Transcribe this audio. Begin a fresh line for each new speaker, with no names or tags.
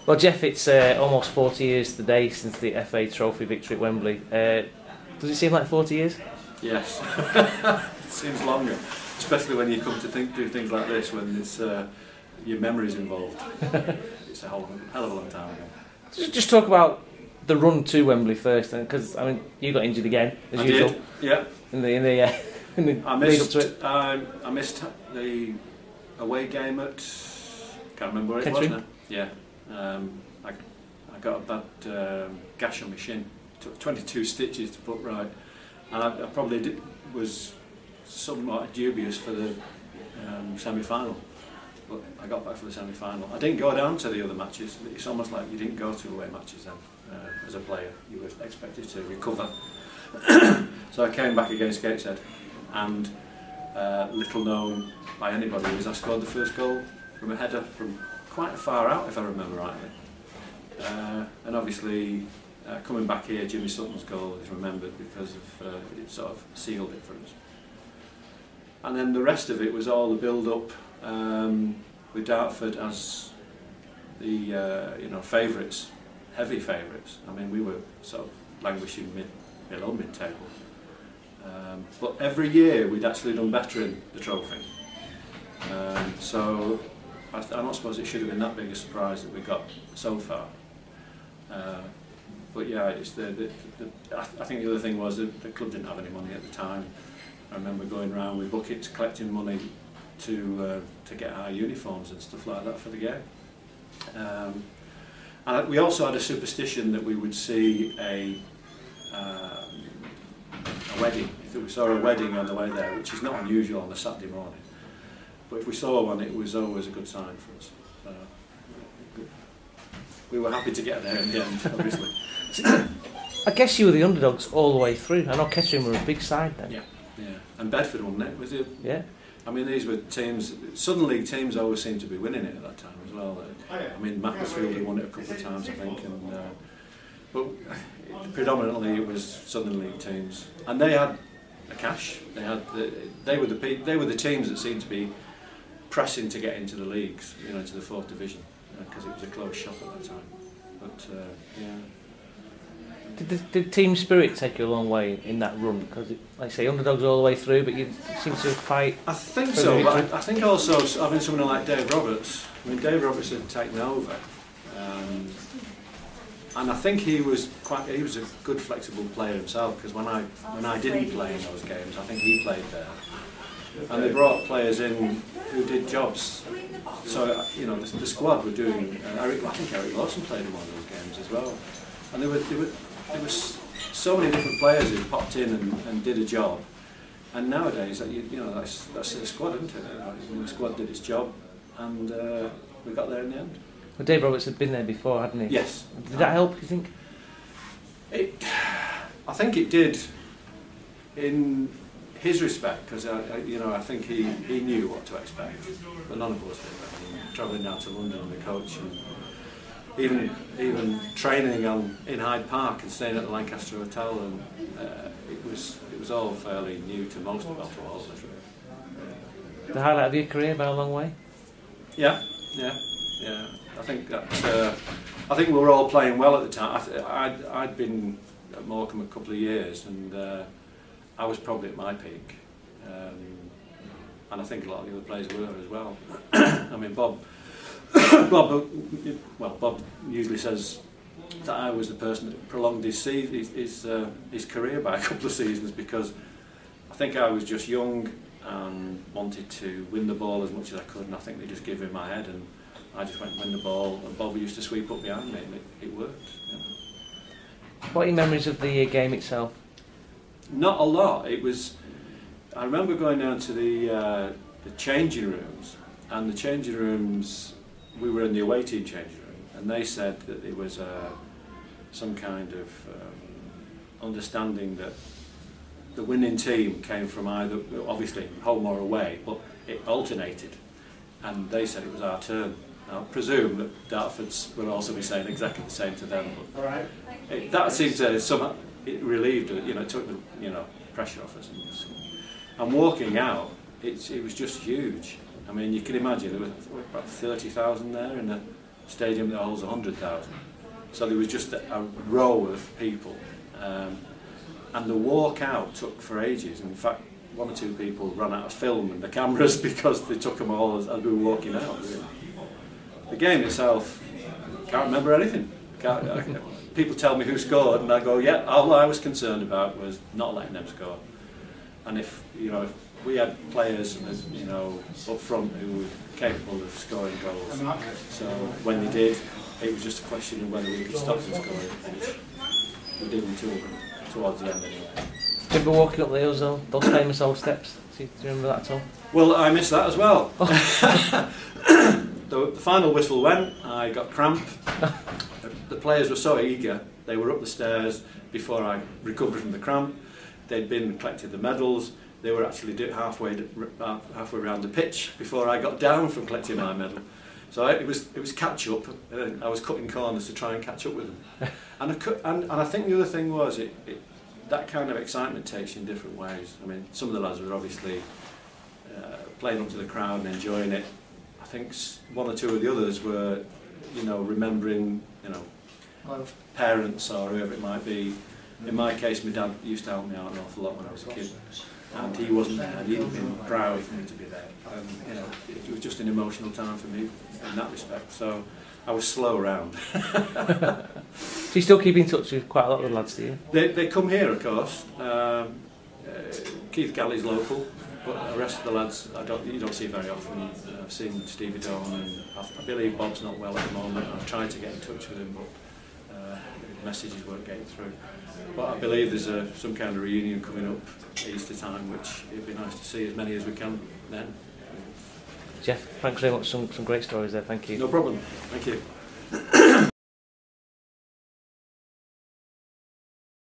Well, Geoff, it's almost 40 years today since the FA Trophy victory at Wembley. Does it seem like 40 years?
Yes, it seems longer, especially when you come to do things like this, when it's your memory's involved. It's a hell of a long time ago.
Just talk about the run to Wembley first, because I mean you got injured again as usual.
Did, yeah.
In the lead up to it.
I missed the away game at, can't remember where it was now. Yeah. I got a bad gash on my shin. Took 22 stitches to put right, and I probably was somewhat dubious for the semi-final. But I got back for the semi-final. I didn't go down to the other matches. It's almost like you didn't go to away matches then. As a player, you were expected to recover. So I came back against Gateshead, and little known by anybody was I scored the first goal from a header from quite far out, if I remember rightly. And obviously, coming back here, Jimmy Sutton's goal is remembered because of it sort of sealed it for us. And then the rest of it was all the build-up with Dartford as the favourites, heavy favourites. I mean, we were sort of languishing below mid-table. But every year we'd actually done better in the trophy. So I don't suppose it should have been that big a surprise that we got so far. But yeah, it's I think the other thing was that the club didn't have any money at the time. I remember going around with buckets collecting money to get our uniforms and stuff like that for the game. And we also had a superstition that we would see a wedding. If we saw a wedding on the way there, which is not unusual on a Saturday morning, but if we saw one, it was always a good sign for us. We were happy to get there in the end, obviously.
I guess you were the underdogs all the way through. I know Kettering were a big side then.
Yeah, yeah. And Bedford won it, was it?
Yeah.
I mean, these were teams. Southern League teams always seemed to be winning it at that time as well. I mean, Macclesfield had won it a couple of times, I think, but predominantly it was Southern League teams, and they had the cash. They were the teams that seemed to be pressing to get into the leagues, into the 4th division, because it was a closed shop at that time. But yeah.
Did team spirit take you a long way in that run? Because, like I say, underdogs all the way through, but you seem to fight.
I think so, but I think also having someone like Dave Roberts. I mean, Dave Roberts had taken over, and I think he was a good flexible player himself. Because when I didn't play in those games, I think he played there, and they brought players in who did jobs. So the squad were doing. I think Eric Lawson played in one of those games as well, and there were so many different players who popped in and did a job. And nowadays, that's the squad, isn't it? The squad did its job, and we got there in the end.
Well, Dave Roberts had been there before, hadn't he?
Yes.
Did that help, you think?
I think it did, in his respect, because I think he knew what to expect, but none of us did. I mean, travelling down to London on the coach, and even training in Hyde Park and staying at the Lancaster Hotel, and it was all fairly new to most of us, to all of us.
The highlight of your career by a long way.
Yeah. I think we were all playing well at the time. I'd been at Morecambe a couple of years, and I was probably at my peak, and I think a lot of the other players were as well. I mean, Bob usually says that I was the person that prolonged his career by a couple of seasons, because I think I was just young and wanted to win the ball as much as I could, and I think they just gave me my head, and I just went and win the ball, and Bob used to sweep up behind me, and it worked.
What are your memories of the game itself?
Not a lot. I remember going down to the changing rooms, and the changing rooms, we were in the away team changing room, and they said that there was some kind of understanding that the winning team came from either, obviously, home or away, but it alternated, and they said it was our turn. Now, I presume that Dartfords will also be saying exactly the same to them, but that seemed to somehow, it relieved it, it took the pressure off us. And walking out, it was just huge. I mean, you can imagine there were about 30,000 there in stadium that holds 100,000. So there was just a row of people, and the walk out took for ages. In fact, one or two people ran out of film and the cameras because they took them all as we were walking out. Really. The game itself, can't remember anything. People tell me who scored, and I go, yeah. All I was concerned about was not letting them score. And if we had players, up front who were capable of scoring goals, so when they did, it was just a question of whether we could stop them scoring, which we did towards the end anyway.
Do you remember walking up those famous old steps? Do you remember that at all?
Well, I missed that as well. The final whistle went, I got cramp. The players were so eager, they were up the stairs before I recovered from the cramp. They'd been and collected the medals. They were actually halfway around the pitch before I got down from collecting my medal. So it was catch up. I was cutting corners to try and catch up with them. And I think the other thing was that kind of excitement takes you in different ways. I mean, some of the lads were obviously playing up to the crowd and enjoying it. I think one or two of the others were, remembering, parents or whoever it might be. In my case, my dad used to help me out an awful lot when I was a kid, and he wasn't there. He'd have been proud for me to be there, and it was just an emotional time for me in that respect. So I was slow around.
Do you still keep in touch with quite a lot of the lads, do you?
They come here, of course. Keith Galley's local, but the rest of the lads you don't see very often. I've seen Stevie Dawn, and I believe Bob's not well at the moment. I've tried to get in touch with him, but messages weren't getting through. But I believe there's some kind of reunion coming up Easter time, which it'd be nice to see as many as we can then.
Geoff, thanks very much. Some great stories there. Thank you.
No problem. Thank you.